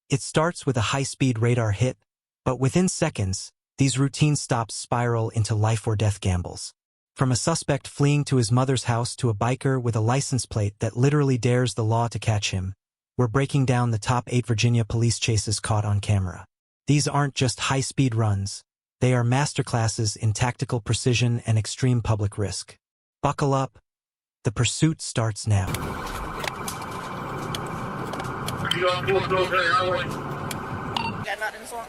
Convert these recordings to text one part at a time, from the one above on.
It starts with a high-speed radar hit, but within seconds, these routine stops spiral into life-or-death gambles. From a suspect fleeing to his mother's house to a biker with a license plate that literally dares the law to catch him, we're breaking down the top 8 Virginia police chases caught on camera. These aren't just high-speed runs. They are masterclasses in tactical precision and extreme public risk. Buckle up. The pursuit starts now.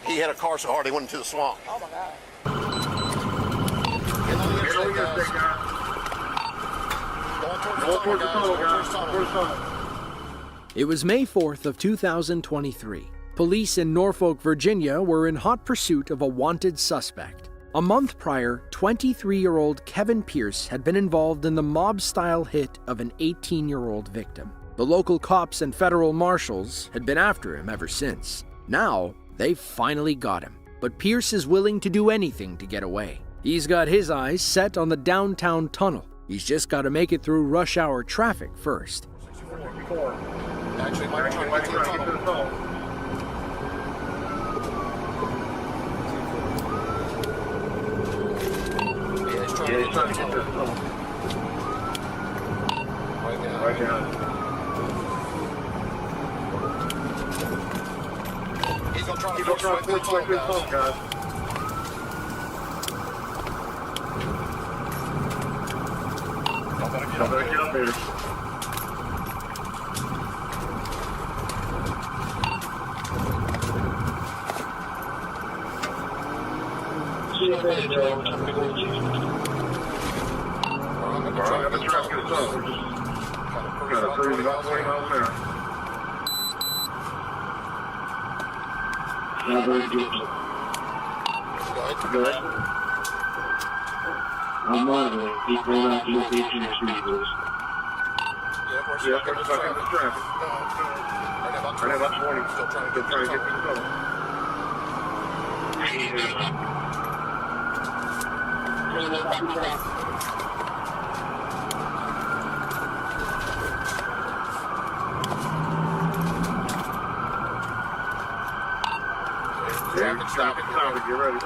He hit a car so hard he went into the swamp. Oh my God. It was May 4th of 2023. Police in Norfolk, Virginia were in hot pursuit of a wanted suspect. A month prior, 23-year-old Kevin Pierce had been involved in the mob-style hit of an 18-year-old victim. The local cops and federal marshals had been after him ever since. Now, they finally got him. But Pierce is willing to do anything to get away. He's got his eyes set on the downtown tunnel. He's just got to make it through rush hour traffic first. Actually, might try to get to the tunnel. He's trying to get to the tunnel. Right now. He's going to try to force his way through the tunnel, guys. Y'all better get up there. I'm monitoring. Keep going out to location and street rules. Yeah, we're stuck in the traffic. Right now, about 20. Still trying to get through the tunnel. Traffic, get ready.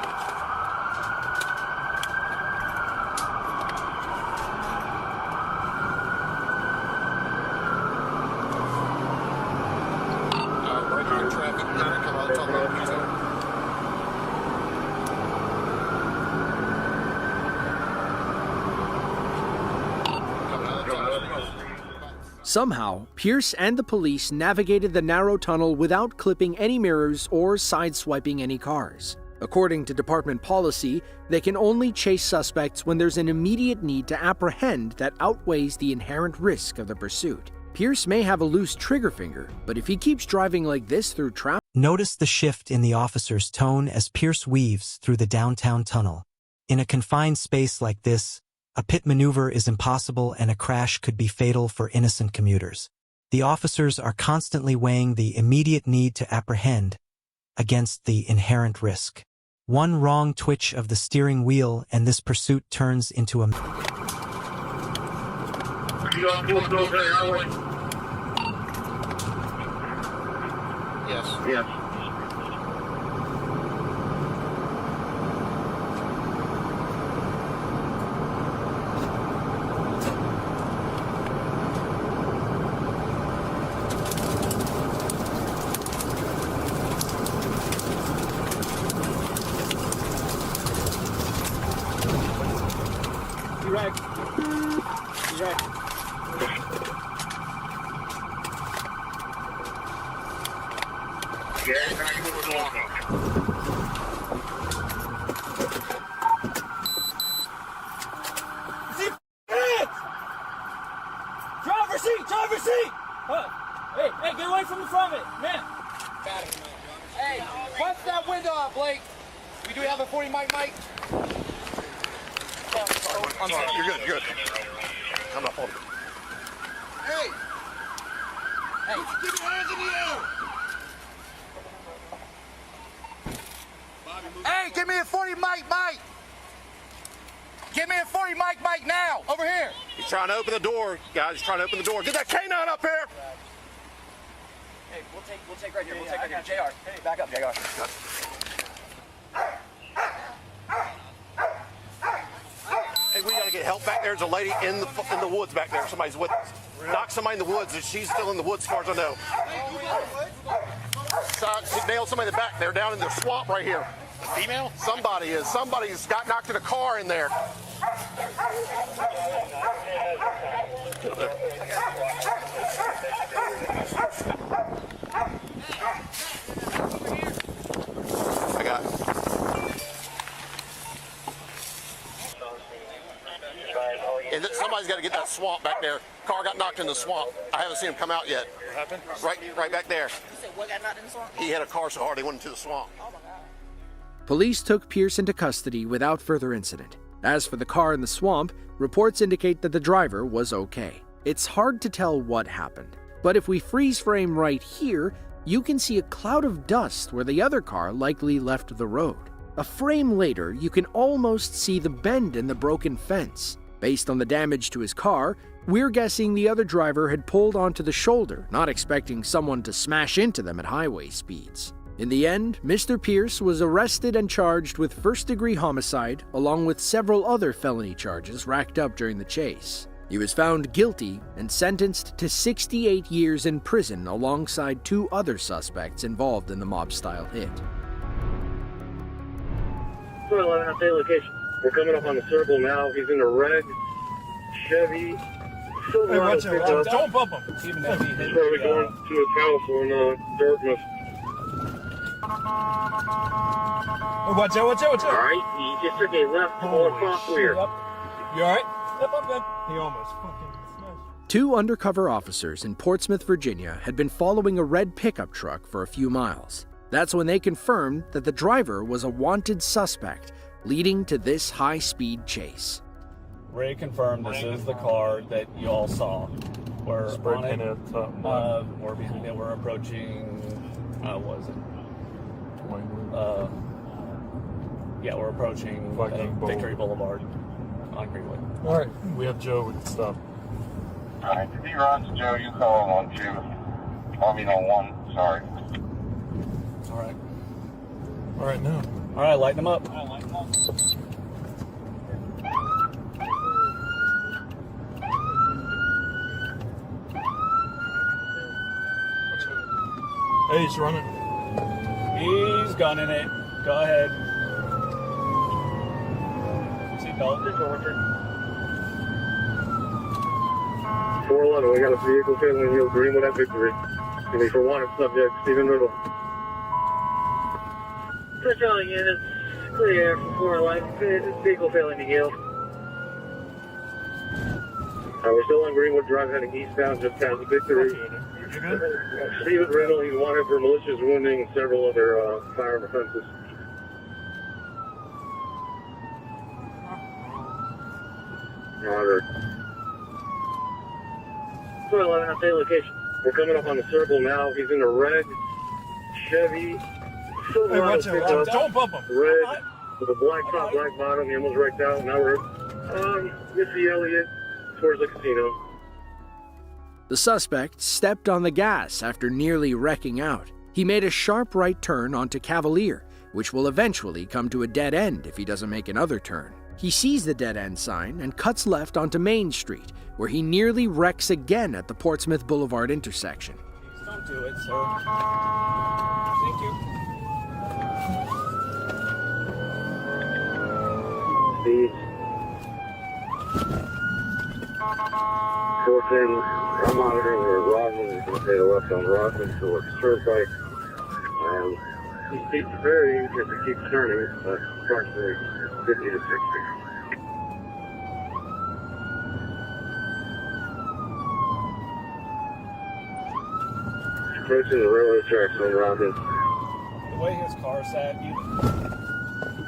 Somehow, Pierce and the police navigated the narrow tunnel without clipping any mirrors or sideswiping any cars. According to department policy, they can only chase suspects when there's an immediate need to apprehend that outweighs the inherent risk of the pursuit. Pierce may have a loose trigger finger, but if he keeps driving like this through traffic... Notice the shift in the officer's tone as Pierce weaves through the downtown tunnel. In a confined space like this, a pit maneuver is impossible and a crash could be fatal for innocent commuters. The officers are constantly weighing the immediate need to apprehend against the inherent risk. One wrong twitch of the steering wheel and this pursuit turns into a... Yes. Driver's seat! Hey, get away from the front of it, man. Hey, bust that window up, Blake. We do have a 40 mic. I'm sorry, you're good. I'm not holding. Hey, keep your hands in the air. Hey, give me a 40 mic. Give me a 40 mic now, over here. He's trying to open the door, guys. He's trying to open the door. Get that canine up here. Hey, we'll take right here. We'll take right here. JR, hey, back up, JR. Hey, we gotta get help back there. There's a lady in the woods back there. Somebody's with us. Knocked somebody in the woods, and she's still in the woods as far as I know. She nailed somebody in the back. They're down in the swamp right here. Female? Somebody's got knocked in a car in there. I got it. And somebody's got to get that swamp back there. Car got knocked in the swamp. I haven't seen him come out yet. What happened? Right back there. You said what got knocked in the swamp? He hit a car so hard he went into the swamp. Oh my God. Police took Pierce into custody without further incident. As for the car in the swamp, reports indicate that the driver was okay. It's hard to tell what happened, but if we freeze frame right here, you can see a cloud of dust where the other car likely left the road. A frame later, you can almost see the bend in the broken fence. Based on the damage to his car, we're guessing the other driver had pulled onto the shoulder, not expecting someone to smash into them at highway speeds. In the end, Mr. Pierce was arrested and charged with first-degree homicide, along with several other felony charges racked up during the chase. He was found guilty and sentenced to 68 years in prison alongside 2 other suspects involved in the mob-style hit. 411, update location. We're coming up on the circle now. He's in a red Chevy Silverado pickup. Don't bump him. Even if he hit He's probably going to his house on Dartmouth. Oh, watch out. All right, he just took a left all across clear. You all right? Yep, I'm good. He almost fucking smashed. 2 undercover officers in Portsmouth, Virginia, had been following a red pickup truck for a few miles. That's when they confirmed that the driver was a wanted suspect, leading to this high-speed chase. Ray confirmed this is the car that you all saw. We're on it. We're behind it. We're approaching. What was it? Yeah, we're approaching Victory Boulevard on Greenway. All right, we have Joe. We can stop. All right, if he runs, Joe, you call him on 2. I mean on 1, sorry. All right, now. All right, lighten them up. Hey, he's running. He's gunning it. Go ahead. Seatbelt. 411, we got a vehicle failing Hill Greenwood at Victory. Give me for wanted subject, Stephen Riddle. Push all units, clear for 411, vehicle failing to yield. We're still on Greenwood Drive heading eastbound just past Victory. You good? Stephen Riddle, he's wanted for malicious wounding and several other firearm offenses. Roger. 411, update location. We're coming up on the circle now. He's in a red Chevy Silverado pickup. Don't bump him. Red with a black top, black bottom. He almost wrecked out. Now we're on Missy Elliott towards the casino. The suspect stepped on the gas after nearly wrecking out. He made a sharp right turn onto Cavalier, which will eventually come to a dead end if he doesn't make another turn. He sees the dead end sign and cuts left onto Main Street, where he nearly wrecks again at the Portsmouth Boulevard intersection. Don't do it, sir. Thank you. Speed. 410, I'm monitoring where Rodman is going to take a left on Rodman towards Turnpike. He keeps varying because he keeps turning, approximately 50 to 60. Approaching the railroad tracks on Rodman. The way his car sat,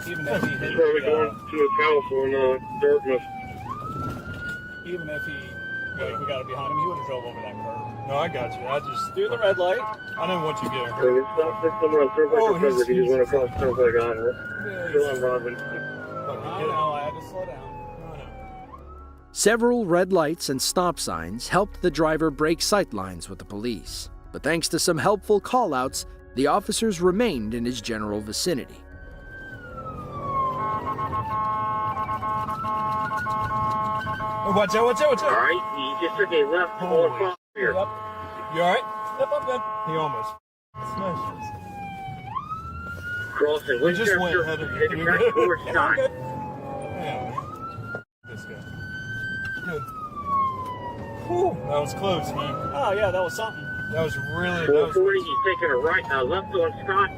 even if he hit He's probably going to his house on Dartmouth. even if he, we got it behind him, he would have drove over that curb. No, I got you. I just Do the red light. I didn't want you getting So hurt. he stopped it somewhere on Turnpike or Frederick. He just went across Turnpike on still on Rodman. I know, I had to slow down. Several red lights and stop signs helped the driver break sight lines with the police. but thanks to some helpful call-outs, the officers remained in his general vicinity. Oh, watch out, watch out, watch out. All right, he just took a left all across here. Yep. You alright? Yep, I'm good. He almost smashed us. Crossing We just went Winchester, headed. heading You back good? towards Yeah, I'm Scott. good. Yeah. This guy. Good. Whew, that was close, man. Oh yeah, that was something. That was really 440, he's taking a right, left on Scott.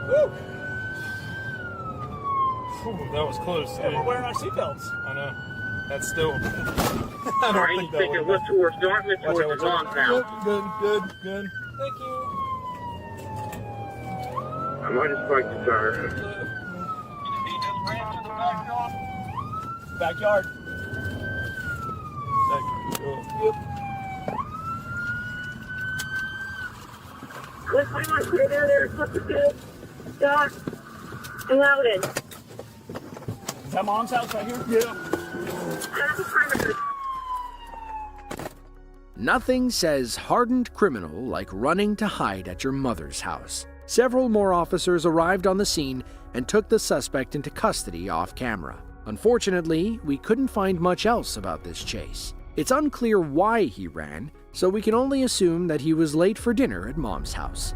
Woo. Whew, that was close. Yeah, dude. we're wearing our seatbelts. I know. That's still. I All don't right, think he's that taking would. left towards Dartmouth, Watch towards out, the watch Mom's out. house. Good, good, good. Thank you. I might have spiked the tire. Backyard. Yep. Cliff, I want to put it down there. Cliff is good. Doc, and Loudon. Is that Mom's house right here? Yeah. Nothing says hardened criminal like running to hide at your mother's house. Several more officers arrived on the scene and took the suspect into custody off camera. Unfortunately, we couldn't find much else about this chase. It's unclear why he ran, so we can only assume that he was late for dinner at Mom's house.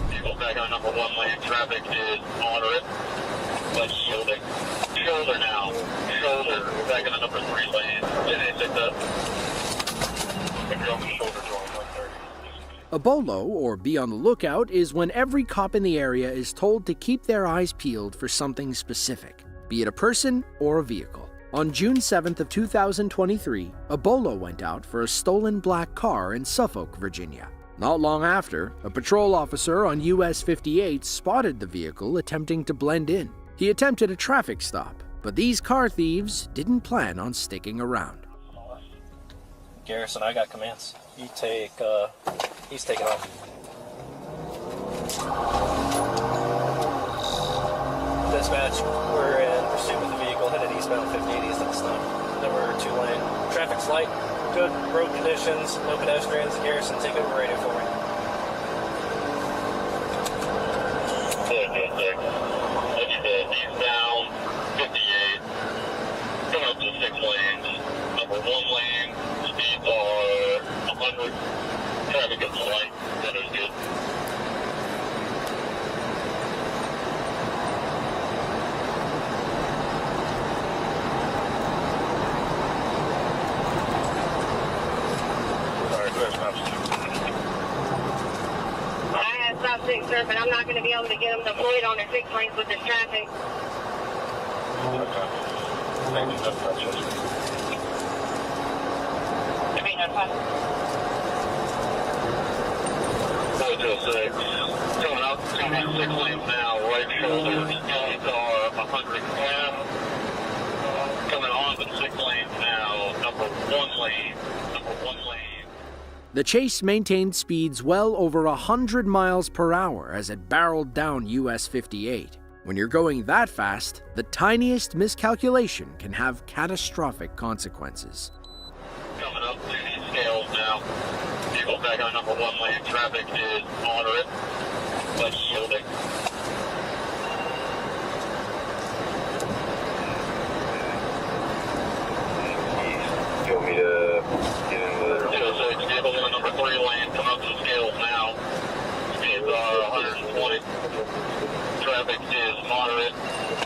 Vehicle back on number 1 lane. Traffic is moderate, but yielding. Shoulder now. Shoulder. Back on the number 3 lane. Then it's at the shoulder drawing 130. A BOLO, or be on the lookout, is when every cop in the area is told to keep their eyes peeled for something specific, be it a person or a vehicle. On June 7th of 2023, a BOLO went out for a stolen black car in Suffolk, Virginia. Not long after, a patrol officer on US 58 spotted the vehicle attempting to blend in. He attempted a traffic stop, but these car thieves didn't plan on sticking around. Garrison, I got commands. You take, he's taking off. Dispatch, we're in pursuit of the vehicle, headed eastbound 5080 is this time. Number 2 lane. Traffic's light, good, road conditions, no pedestrians. Garrison, take over radio for me. Eastbound 58. Coming up to 6 lanes. Number 1 lane. Speeds are 100. Traffic is light. That is good. I have stop 6, sir, but I'm not going to be able to get them deployed on the 6 lanes with this traffic. Coming up 6 lanes now, right shoulder, speeds are 110. Coming on to 6 lanes now, number 1 lane, The chase maintained speeds well over 100 miles per hour as it barreled down US 58. When you're going that fast, the tiniest miscalculation can have catastrophic consequences. Coming up to these scales now. Vehicle back on number 1 lane. Traffic is moderate, but yielding. You want me to get in the... 06, vehicle in the number 3 lane. Come up to the scales now. Speeds are 120. Traffic is moderate,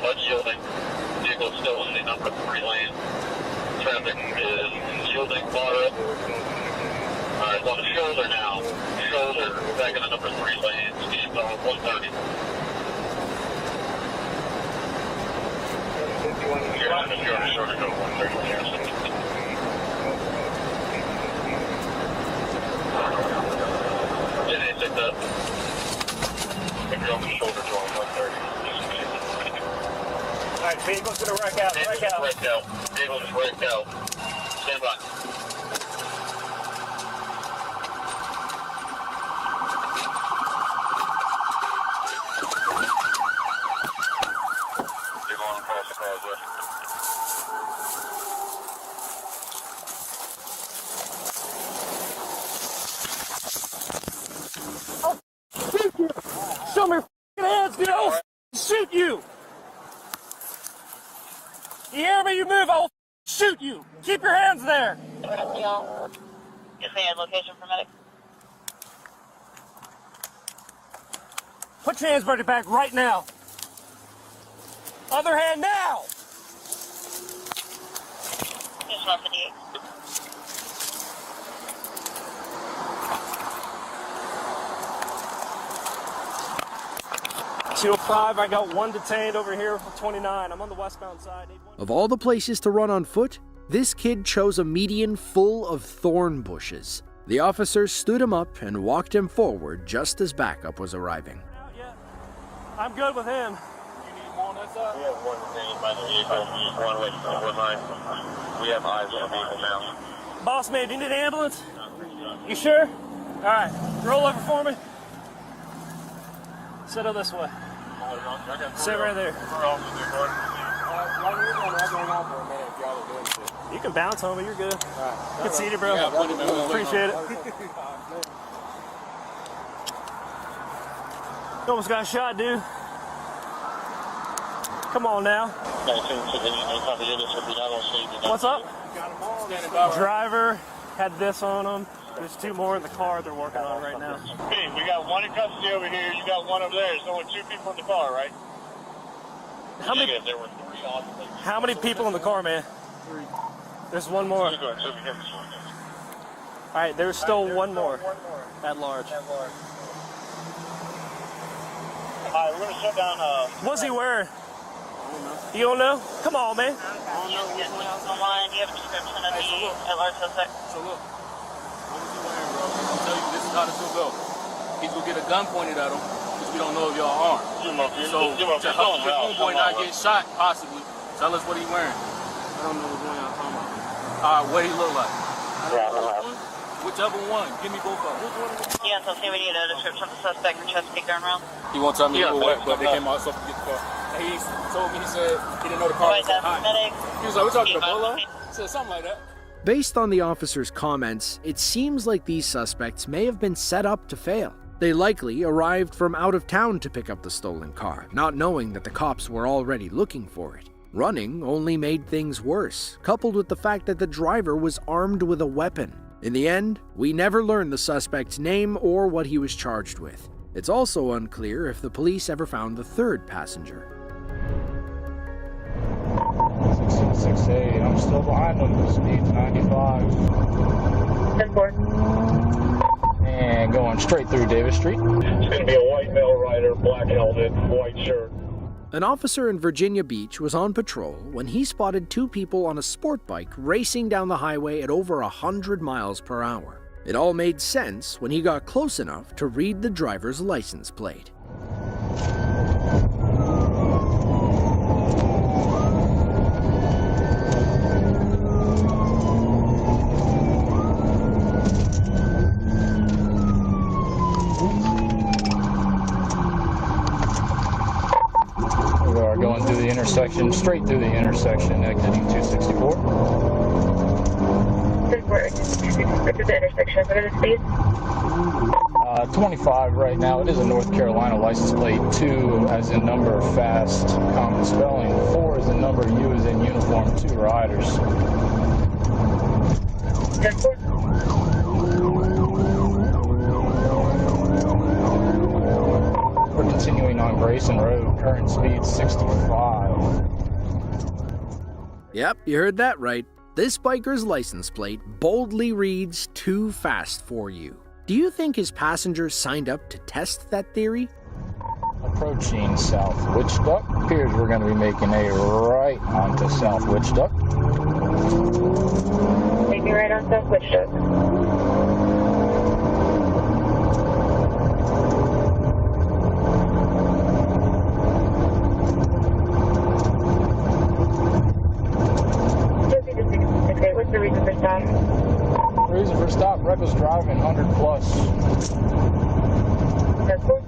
but yielding. Vehicle still in the number 3 lane. Traffic is yielding, moderate. Alright, on the shoulder now. Shoulder, back in the number 3 lane. Speeds are 130. You're on the shoulder, go 130. Then it's at the shoulder drawing 130. Alright, vehicle's gonna wreck out, wreck out. Wrecked out. Vehicle just wrecked out. Stand by. Vehicle on across the causeway. Yes, I had location for medic. Put your hands behind your back right now. Other hand now. Just 158. .205, I got one detained over here for 29. I'm on the westbound side. Of all the places to run on foot, this kid chose a median full of thorn bushes. The officers stood him up and walked him forward just as backup was arriving. I'm good with him. You need more on that side? We have one detained by the vehicle, one away from the wood line. We have eyes on the vehicle now. Boss man, do you need an ambulance? You sure? All right, roll over for me. Settle this way. Sit right there. You can bounce, homie. You're good. Good seated, bro. Appreciate it. You almost got shot, dude. Come on now. What's up? Driver had this on him. There's two more in the car they're working on right now. Hey, we got one in custody over here. You got one over there. There's only two people in the car, right? How many people in the car, man? 3. There's one more. All right, there's still one more at large. All right, we're going to shut down. What's he wearing? You don't know? Come on, man. Do you have a description of the at-large suspect? So look, what was he wearing, bro? I'll tell you, this is how this will go. He's going to get a gun pointed at him because we don't know if y'all armed. So to help the homeboy not get shot, possibly, tell us what he's wearing. I don't know what's going on. Talking about. All right, what he look like? Whichever one. Give me both of them. Yes, I'll see we need a description of the suspect for Chesapeake Gun Round. He won't tell me who what, but they came out so to get the car. And he told me, he said he didn't know the car was hot. He was like, we're talking to Bolo? He said something like that. Based on the officer's comments, it seems like these suspects may have been set up to fail. They likely arrived from out of town to pick up the stolen car, not knowing that the cops were already looking for it. Running only made things worse, coupled with the fact that the driver was armed with a weapon. In the end, we never learned the suspect's name or what he was charged with. It's also unclear if the police ever found the third passenger. 1668, I'm still behind them. The speed's 95. 10-4. And going straight through Davis Street. It's going to be a white male rider, black helmet, white shirt. An officer in Virginia Beach was on patrol when he spotted two people on a sport bike racing down the highway at over 100 miles per hour. It all made sense when he got close enough to read the driver's license plate. Going through the intersection, straight through the intersection, exiting 264. Good work. This is the intersection. What are the speeds? 25 right now. It is a North Carolina license plate. 2 as in number, fast, common spelling. 4 as in number, U as in uniform, 2 riders. 10-4. We're continuing on Grayson Road, current speed 65. Yep, you heard that right. This biker's license plate boldly reads "too fast for you." Do you think his passengers signed up to test that theory? Approaching South Witch Duck. Appears we're going to be making a right onto South Witch Duck. Making right on South Witch Duck. What's the reason for stop? The reason for stop, reckless driving, 100 plus. That's cool.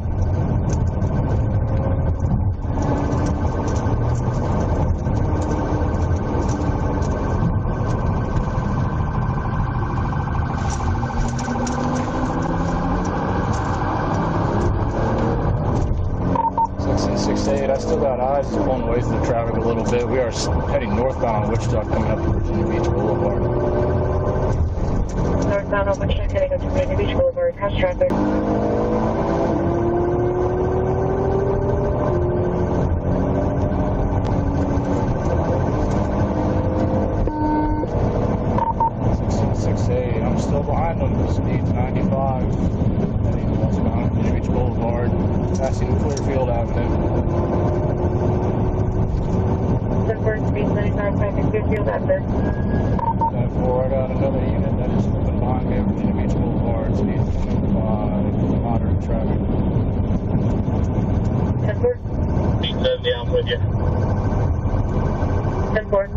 I still got eyes pulling away from the traffic a little bit. We are heading northbound on Witch Duck coming up to Virginia Beach Boulevard. northbound Open Check heading up to Virginia Beach Boulevard. How's traffic? I'm still behind them. Speed's 95. Heading westbound Virginia Beach Boulevard, passing Clearfield Avenue. 10-4, speed 95, passing Clearfield Avenue. 10-4, I got another unit that is moving behind me at Virginia Beach Boulevard. Speed 25, moderate traffic. 10-4. Speed 70, I'm with you. 10-4.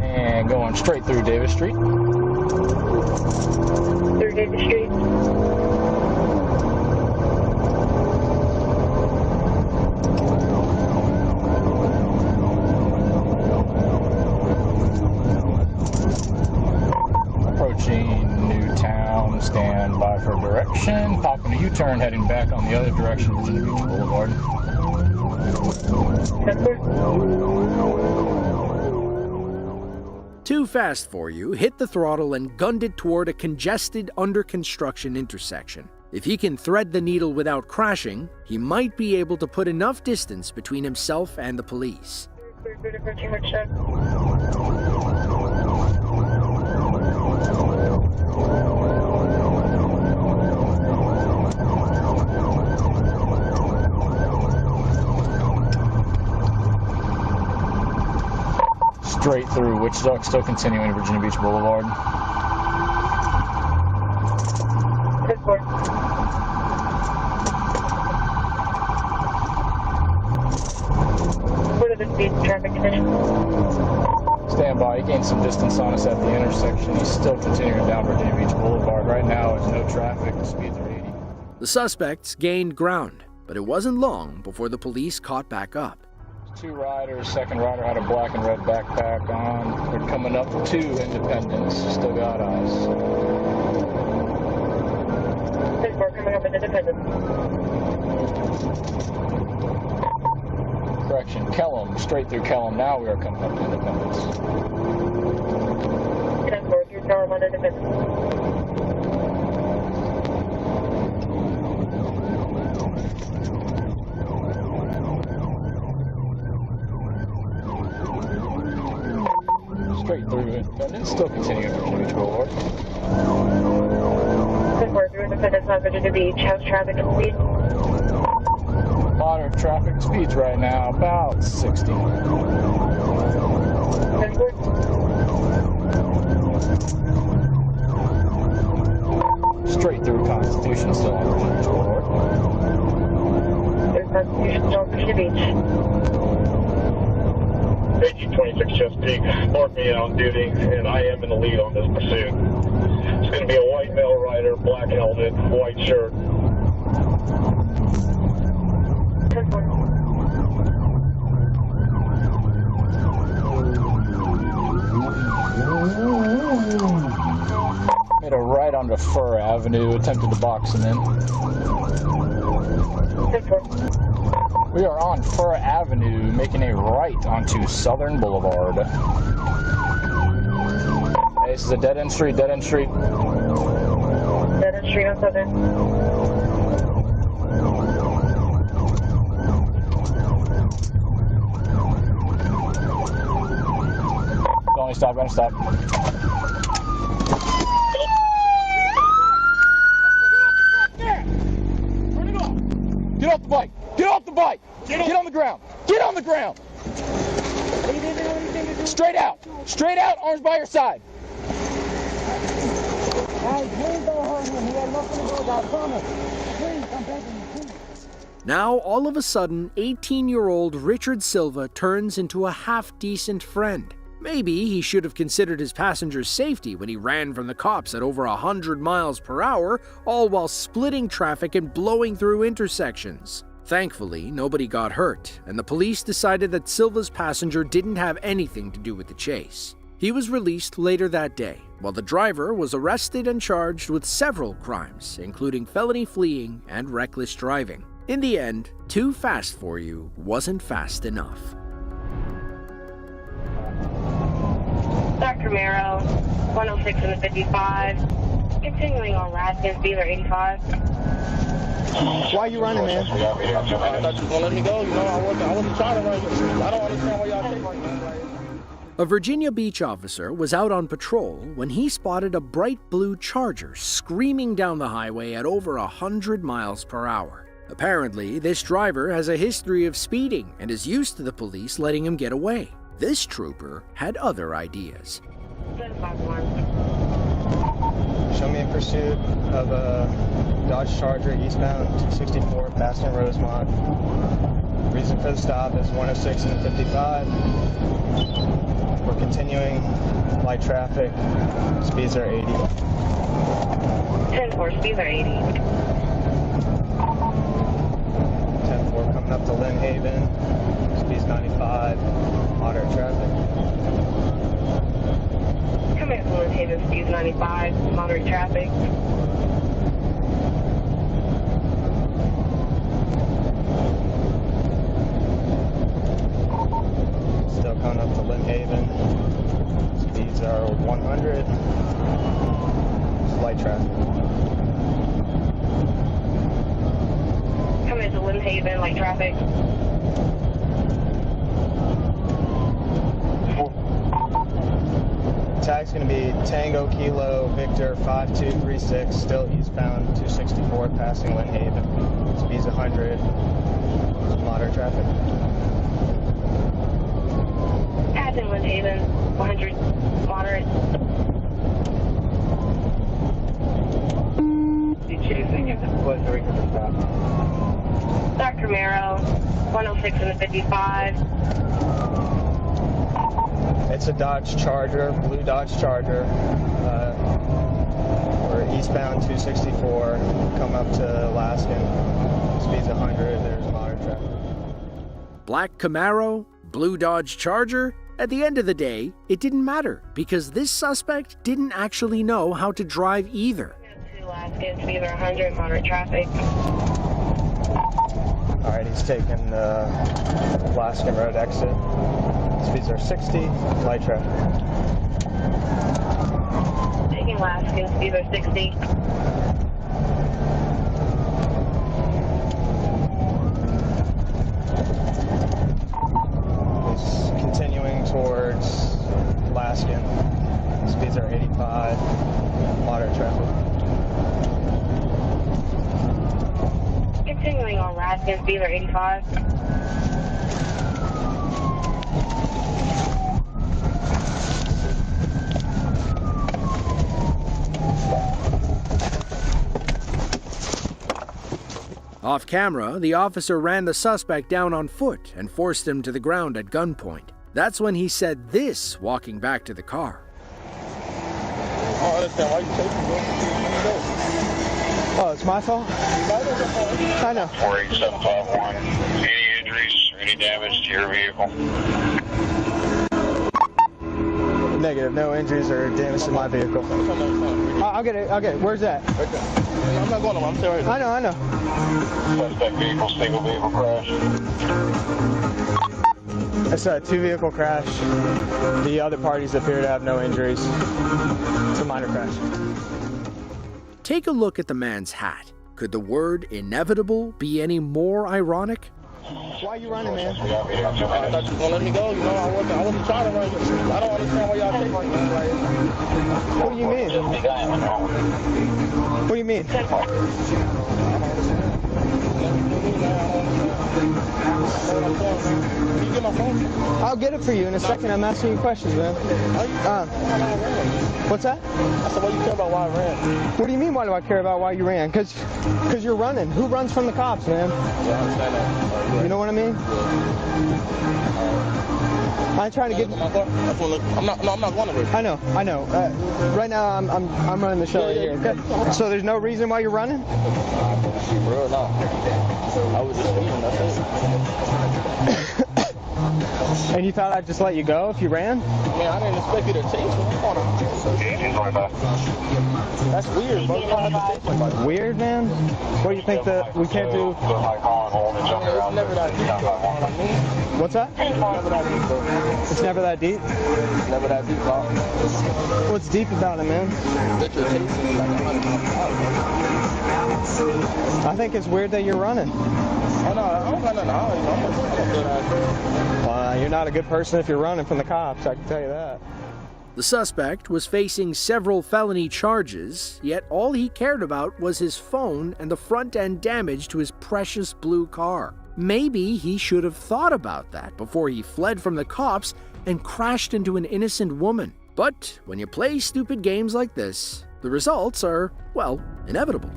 And going straight through Davis Street. Through Davis Street. Approaching Newtown, stand by for direction. Popping a U-turn, heading back on the other direction, Virginia Beach Boulevard. 10-4. Too Fast For You hit the throttle and gunned it toward a congested, under-construction intersection. If he can thread the needle without crashing, he might be able to put enough distance between himself and the police. Straight through Wichita, still continuing to Virginia Beach Boulevard. 10-4. What are the speed and traffic conditions? Stand by. He gained some distance on us at the intersection. He's still continuing down Virginia Beach Boulevard. Right now, there's no traffic. The speeds are 80. The suspects gained ground, but it wasn't long before the police caught back up. Two riders. Second rider had a black and red backpack on. They're coming up to Independence. Still got eyes. 10-4 coming up in Independence. Correction, Kellam. Straight through Kellam. Now we are coming up to Independence. 10-4 through Kellam on Independence. Straight through Independence, still continuing Virginia Beach Boulevard. 10-4 through Independence on Virginia Beach. How's traffic and speed? Moderate traffic speeds right now, about 60. 10-4. Straight through Constitution, still on Virginia Beach Boulevard. There's Constitution still on Virginia Beach. 1826 Chesapeake, mark me on duty, and I am in the lead on this pursuit. It's going to be a white male rider, black helmet, white shirt. 10-4. Made a right onto Fur Avenue, attempted to box him in. 10-4. We are on Fur Avenue, making a right onto Southern Boulevard. Hey, this is a dead-end street, dead-end street. Dead-end street on Southern. Only stop, gonna stop. Get off the bike! Get off the bike! Get on the ground! Get on the ground! Straight out! Straight out, arms by your side! Now, all of a sudden, 18-year-old Richard Silva turns into a half-decent friend. Maybe he should have considered his passenger's safety when he ran from the cops at over 100 miles per hour, all while splitting traffic and blowing through intersections. Thankfully, nobody got hurt, and the police decided that Silva's passenger didn't have anything to do with the chase. He was released later that day, while the driver was arrested and charged with several crimes, including felony fleeing and reckless driving. In the end, Too Fast For You wasn't fast enough. Back Camaro, 106 in the 55. Continuing on Raskin, Beaver 85. Why you running, man? I thought you was gonna let me go. You know, I wasn't trying to run you. I don't understand why y'all take like that. A Virginia Beach officer was out on patrol when he spotted a bright blue Charger screaming down the highway at over 100 miles per hour. Apparently, this driver has a history of speeding and is used to the police letting him get away. This trooper had other ideas. Show me a pursuit of a Dodge Charger eastbound 264 passing Rosemont. Reason for the stop is 106 and 55. We're continuing light traffic. Speeds are 80. 10-4, speeds are 80. 10-4 coming up to Lynn Haven. Speeds 95. Moderate traffic. Coming up to Lynn Haven, speeds 95. Moderate traffic. Still coming up to Lynn Haven. Speeds are 100. Light traffic. Coming to Lynn Haven, light traffic. Tag's going to be Tango Kilo Victor 5236, still eastbound 264 passing Lynn Haven. Speeds 100. Moderate traffic. Passing Lynn Haven, 100, moderate. Chasing at the Puerto Rico stop. Dark Camaro, 106 in the 55. It's a Dodge Charger, blue Dodge Charger. We're eastbound 264, come up to Alaskan. Speeds 100, there's moderate traffic. Black Camaro, blue Dodge Charger. At the end of the day, it didn't matter because this suspect didn't actually know how to drive either. To Alaskan, speeds are 100, moderate traffic. All right, he's taking the Alaskan Road exit. Speeds are 60, light traffic. Taking Alaskan, speeds are 60. He's continuing towards Alaskan. Speeds are 85, moderate traffic. Continuing on Alaskan, speeds are 85. Off camera, the officer ran the suspect down on foot and forced him to the ground at gunpoint. That's when he said this walking back to the car. I understand why you chasing me. Oh, it's my fault? I know. 48751. Any injuries or any damage to your vehicle? Negative, no injuries or damage to my vehicle. I'll get it. Where's that? Right there. I'm not going to. I'm saying right I know. Suspect vehicle, single vehicle crash. It's a two-vehicle crash. The other parties appear to have no injuries. It's a minor crash. Take a look at the man's hat. Could the word inevitable be any more ironic? Why you running, man? I thought you was gonna let me go. You know, I wasn't trying to run you. I don't understand why y'all take like that. What do you mean? What do you mean? Can you get my phone? I'll get it for you in a second. I'm asking you questions, man. What's that? I said, why you care about why I ran? What do you mean, why do I care about why you ran? Because you're running. Who runs from the cops, man? Yeah, I understand that. You know what I mean? I'm trying to get. I'm not going to. I know. Right now, I'm running the show right here. Okay? So there's no reason why you're running? Bro, no. I was just speeding. That's it. And you thought I'd just let you go if you ran? Man, I didn't expect you to chase me. Hold on. That's weird, bro. You don't have to chase somebody. Weird, man? What do you think that we can't do? It's never that deep. What's that? It's never that deep, bro. It's never that deep? It's never that deep, bro. What's deep about it, man? That you're chasing me like 100 miles an hour. I think it's weird that you're running. Oh, no, I don't got nothing to hide. I'm a good ass. You're not a good person if you're running from the cops, I can tell you that. The suspect was facing several felony charges, yet all he cared about was his phone and the front-end damage to his precious blue car. Maybe he should have thought about that before he fled from the cops and crashed into an innocent woman. But when you play stupid games like this, the results are, well, inevitable.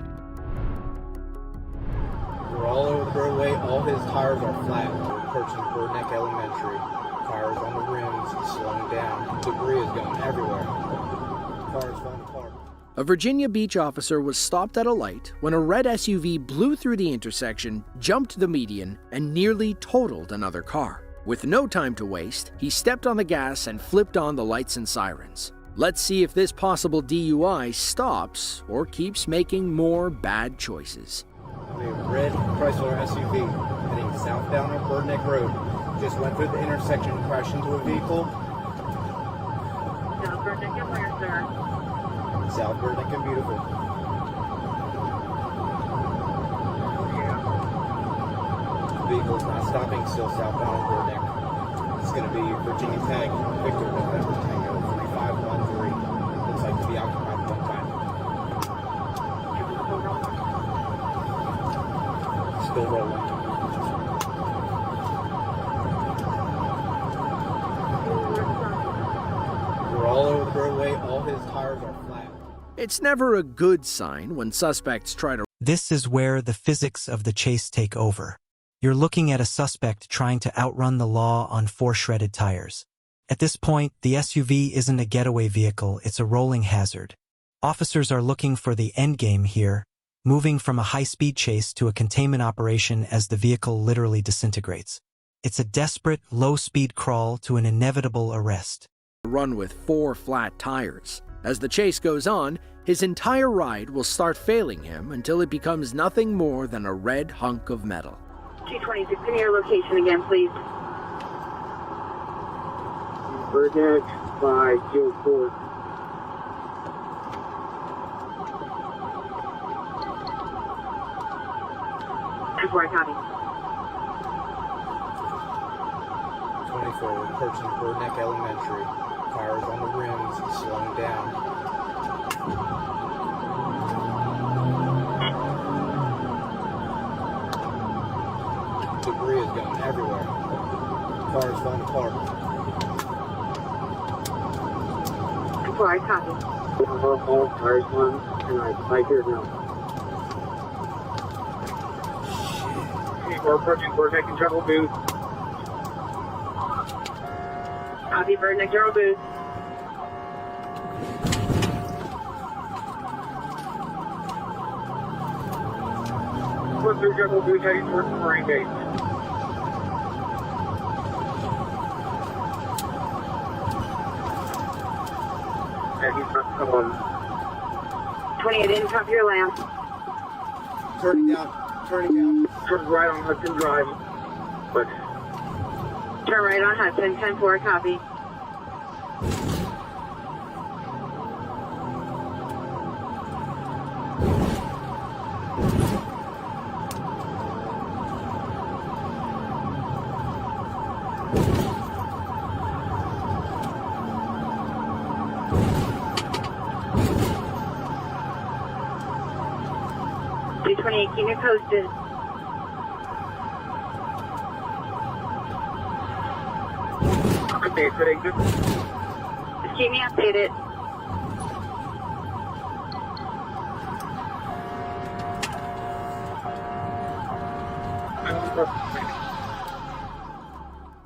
We're all over the roadway. All his tires are flat. We're approaching Bird Neck Elementary. Tires on the rims, slowing down. Debris is going everywhere. Cars falling apart. A Virginia Beach officer was stopped at a light when a red SUV blew through the intersection, jumped the median, and nearly totaled another car. With no time to waste, he stepped on the gas and flipped on the lights and sirens. Let's see if this possible DUI stops or keeps making more bad choices. A red Chrysler SUV heading southbound on Bird Neck Road just went through the intersection and crashed into a vehicle. South Bird Neck and where, sir? South Bird Neck and Beautiful. The vehicle's not stopping, still southbound on Bird Neck. It's going to be Virginia Tag, Victor November Tango 3513. Looks like to be occupied one time. Still rolling. We're all over the roadway. All his tires are flat. It's never a good sign when suspects try to... This is where the physics of the chase take over. You're looking at a suspect trying to outrun the law on 4 shredded tires. At this point, the SUV isn't a getaway vehicle, it's a rolling hazard. Officers are looking for the endgame here, moving from a high-speed chase to a containment operation as the vehicle literally disintegrates. It's a desperate, low-speed crawl to an inevitable arrest. Run with 4 flat tires. As the chase goes on, his entire ride will start failing him until it becomes nothing more than a red hunk of metal. 226, give me your location again, please. Bird Neck by Jill Ford. Before I copy. 24, approaching Bird Neck Elementary. Tires on the rims, slowing down. Debris is going everywhere. Cars falling apart. Before I copy. All tires one, and I bike here now. We're approaching Bird Neck and General Booth. Copy, Bird Neck, General Booth. We're through General Booth heading towards the Marine Base. And he's not come on. 28, in top of your lamp. Turning down. Turn right on Hudson Drive. But Turn right on Hudson, 10-4, copy. Keep me posted. okay, today good. Just keep me updated.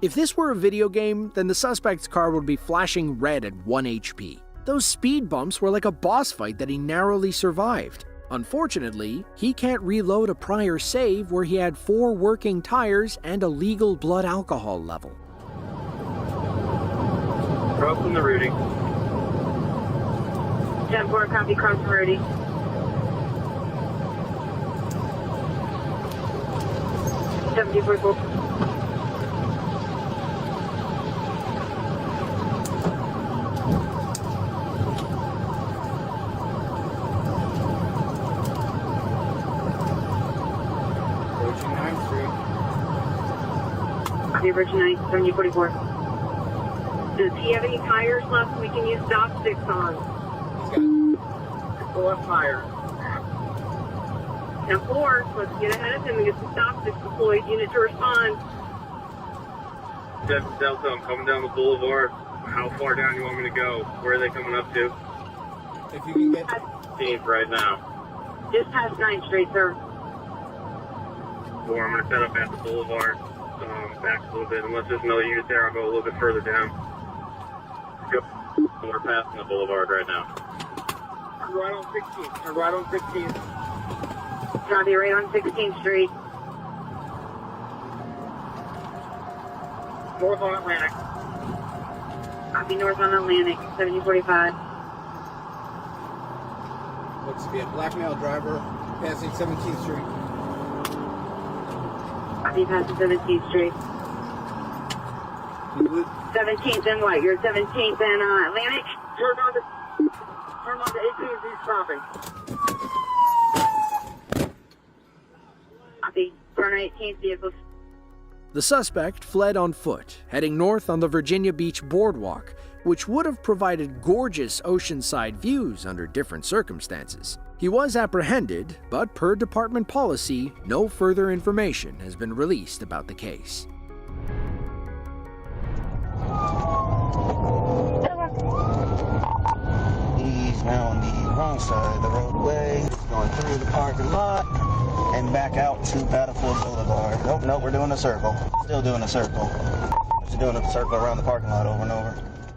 If this were a video game, then the suspect's car would be flashing red at 1 HP. Those speed bumps were like a boss fight that he narrowly survived. Unfortunately, he can't reload a prior save where he had 4 working tires and a legal blood alcohol level. Cross from the Rudy. 10-4, copy, cross from Rudy. Approaching 9th Street. Copy, Virgin 9, 7044. Does he have any tires left we can use stop sticks on? He's got 4 tires. 10-4, let's get ahead of him and get some stop sticks deployed. Unit to respond. 7 Delta, I'm coming down the boulevard. How far down do you want me to go? Where are they coming up to? If you can get 15th right now. Just past 9th Street, sir. 4, I'm going to set up at the boulevard. Back a little bit. Unless there's another unit there, I'll go a little bit further down. Go. We're passing the boulevard right now. Turn right on 16th. Turn right on 16th. Copy, right on 16th Street. North on Atlantic. Copy, north on Atlantic, 7045. Looks to be a black male driver passing 17th Street. Copy, passing 17th Street. 17th and what? You're 17th and Atlantic? Turn on to 18th, he's stopping. Copy, turn 18th vehicles. The suspect fled on foot, heading north on the Virginia Beach boardwalk, which would have provided gorgeous oceanside views under different circumstances. He was apprehended, but per department policy, no further information has been released about the case. He's now on the wrong side of the roadway. He's going through the parking lot and back out to Battlefield Boulevard. Nope, we're doing a circle. Still doing a circle. Just doing a circle around the parking lot over and over.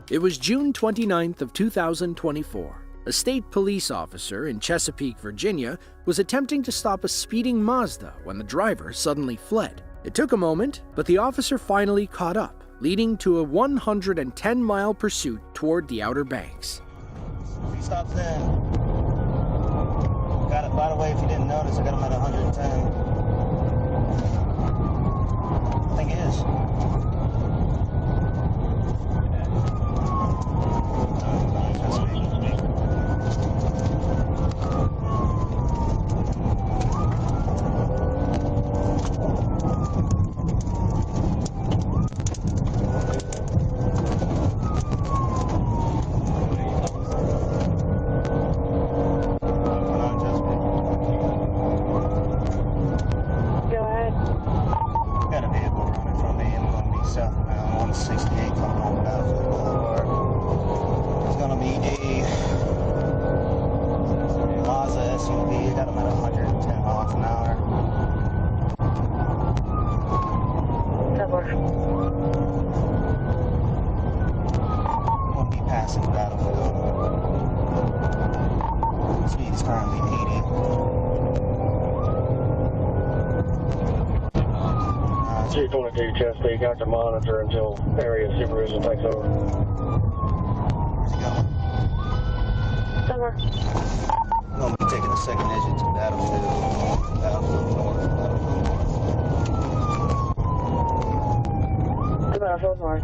It was June 29th of 2024. A state police officer in Chesapeake, Virginia, was attempting to stop a speeding Mazda when the driver suddenly fled. It took a moment, but the officer finally caught up, leading to a 110-mile pursuit toward the Outer Banks. He stops then. Got it. By the way, if you didn't notice, I got him at 110. I think it is. Chesapeake, have to monitor until area supervision takes over. Where's he going? I'm going to be taking the second exit to Battlefield North. Battlefield North.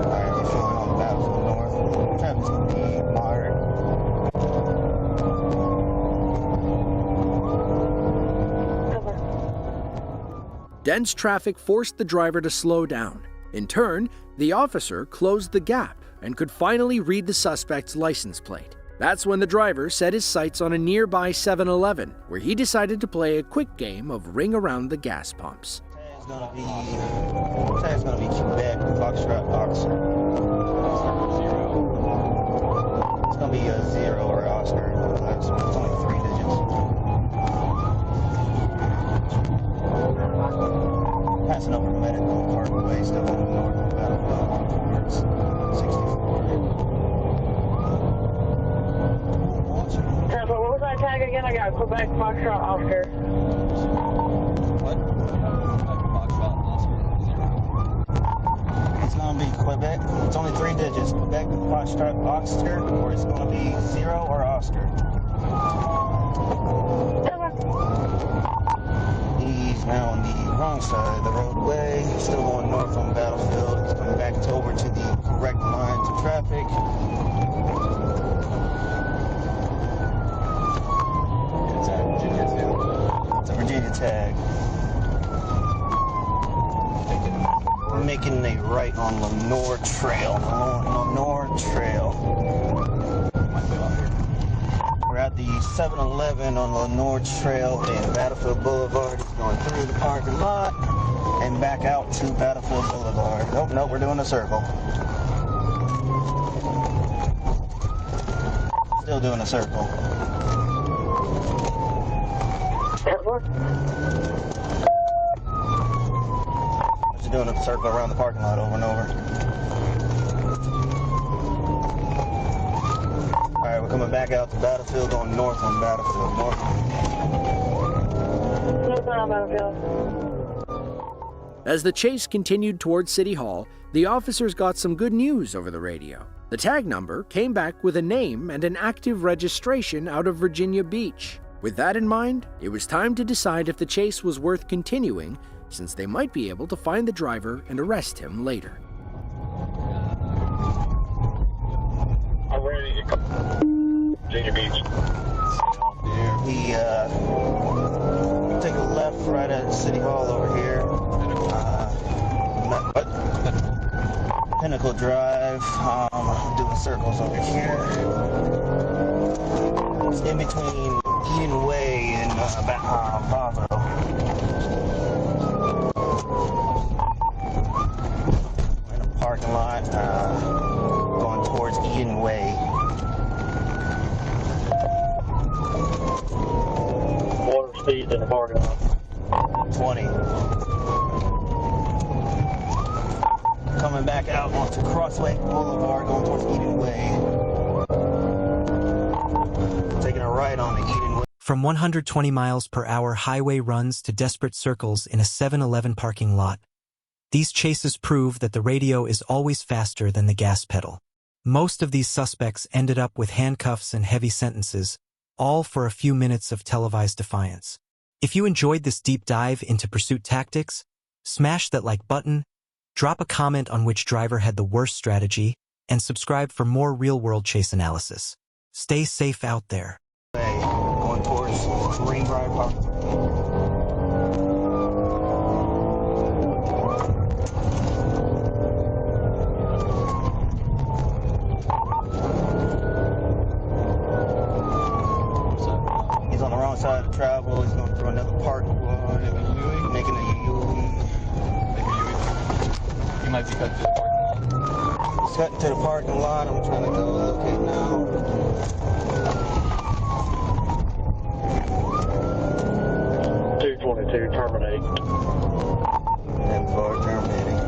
Alright, we're filling on Battlefield North. Traffic's going to be moderate. Dense traffic forced the driver to slow down. In turn, the officer closed the gap and could finally read the suspect's license plate. That's when the driver set his sights on a nearby 7-Eleven, where he decided to play a quick game of ring around the gas pumps. It's gonna be Quebec, Foxtrot, Oxford. It's gonna be a 0 or Oscar. It's only 3 digits. Passing over Medical Parkway, still on the north of Battlefield towards 64. tag again? I got Quebec Foxtrot Oscar. What? It's going to be Quebec. It's only 3 digits. Quebec Foxtrot Oscar, or it's going to be 0 or Oscar. He's now on the wrong side of the roadway. Still going north on Battlefield. He's coming back over to the correct lines of traffic. It's a Virginia tag. We're making a right on Lenore Trail. Lenore Trail. We're at the 7-Eleven on Lenore Trail in Battlefield Boulevard. It's going through the parking lot and back out to Battlefield Boulevard. Nope, we're doing a circle. Still doing a circle. Just doing a circle around the parking lot over and over. Alright, we're coming back out to Battlefield, going north on Battlefield. North on Battlefield. As the chase continued towards City Hall, the officers got some good news over the radio. The tag number came back with a name and an active registration out of Virginia Beach. With that in mind, it was time to decide if the chase was worth continuing, since they might be able to find the driver and arrest him later. I'm ready to come. Virginia Beach. He take a left right at City Hall over here. Pinnacle Drive. Doing circles over here. It's in between Eden Way and Bravo. We're in a parking lot going towards Eden Way. Water speed in the parking lot. 20. Coming back out onto Crossway Boulevard, going towards Eden Way. Taking a right on the Eden Way. From 120 miles per hour highway runs to desperate circles in a 7-Eleven parking lot, these chases prove that the radio is always faster than the gas pedal. Most of these suspects ended up with handcuffs and heavy sentences, all for a few minutes of televised defiance. If you enjoyed this deep dive into pursuit tactics, smash that like button, drop a comment on which driver had the worst strategy, and subscribe for more real-world chase analysis. Stay safe out there. Going towards Greenbrier Park. He's on the wrong side of travel. He's going through another parking lot. Making a U-turn. He might be cutting to the parking lot. He's cutting to the parking lot. I'm trying to go locate now. 222, terminate. And for terminating.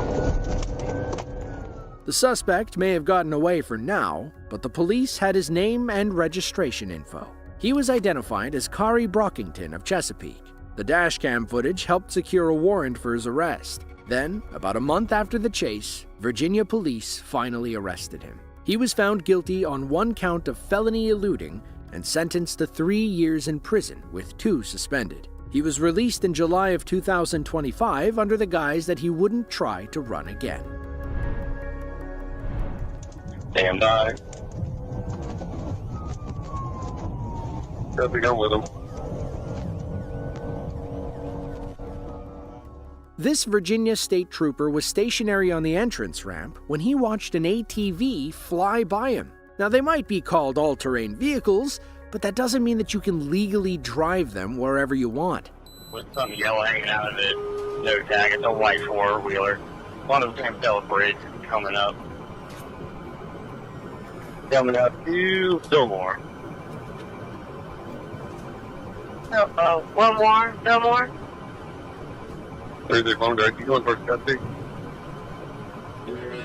The suspect may have gotten away for now, but the police had his name and registration info. He was identified as Kari Brockington of Chesapeake. The dashcam footage helped secure a warrant for his arrest. Then, about a month after the chase, Virginia police finally arrested him. He was found guilty on 1 count of felony eluding and sentenced to 3 years in prison with 2 suspended. He was released in July of 2025 under the guise that he wouldn't try to run again. Stand by. Got to go with him. This Virginia state trooper was stationary on the entrance ramp when he watched an ATV fly by him. Now, they might be called all-terrain vehicles, but that doesn't mean that you can legally drive them wherever you want. With some yellow hanging out of it. No tag, it's a white four-wheeler. One of them Bridge coming up. Coming up to Fillmore. One more, no more. There's a phone direct. You going for Chesapeake?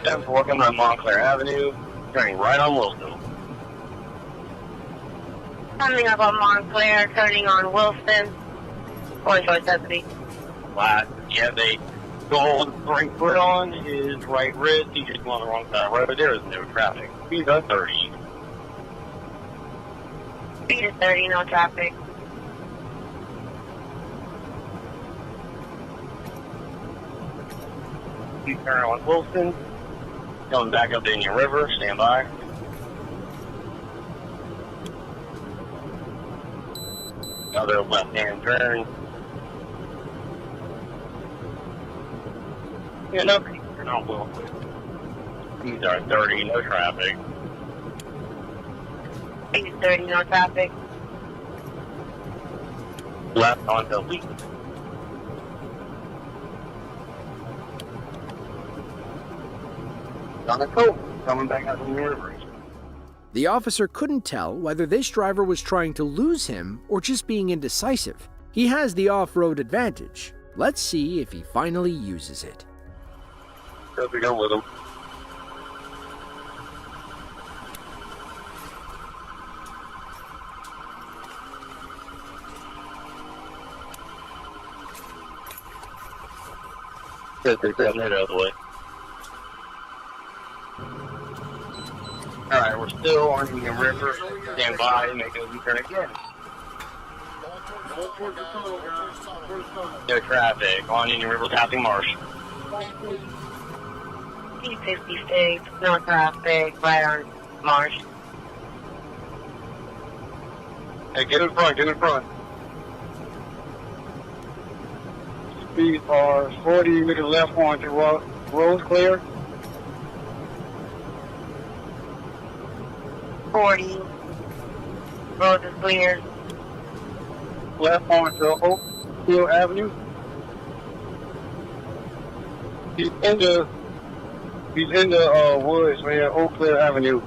7-4 coming up Montclair Avenue, turning right on Wilson. Coming up on Montclair, turning on Wilson. Going towards Chesapeake. Flat. Yeah, they go right foot on his right wrist. He's just on the wrong side of the road. There is no traffic. He's at 30. Speed is 30, no traffic. You turn on Wilson. Going back up to Indian River. Stand by. Another left-hand turn. Yeah, no, you're not Wilson. These are 30, no traffic. Speed is 30, no traffic. Left onto Lee. On the coast, coming back out from the river. The officer couldn't tell whether this driver was trying to lose him or just being indecisive. He has the off-road advantage. Let's see if he finally uses it. Let's go with him. Get that out of the way. Alright, we're still on Indian River. Stand by and make a U-turn again. No traffic on Indian River, passing Marsh. P56, no traffic, right on Marsh. Hey, get in front, get in front. Speed are 40, make a left onto road clear. 40. Road is clear. Left onto Oak Hill Avenue. He's in the woods, man, Oak Hill Avenue.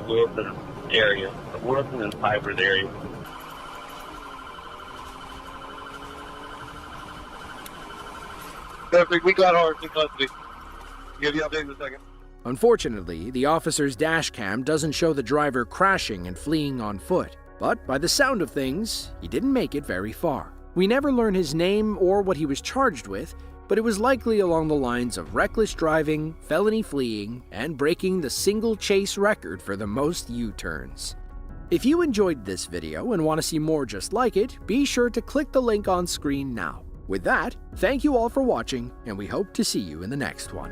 Wilson area. Wilson and Piper's area. Perfect. We got ours in custody. Give you an update in a second. Unfortunately, the officer's dash cam doesn't show the driver crashing and fleeing on foot. But by the sound of things, he didn't make it very far. We never learn his name or what he was charged with, but it was likely along the lines of reckless driving, felony fleeing, and breaking the single chase record for the most U-turns. If you enjoyed this video and want to see more just like it, be sure to click the link on screen now. With that, thank you all for watching, and we hope to see you in the next one.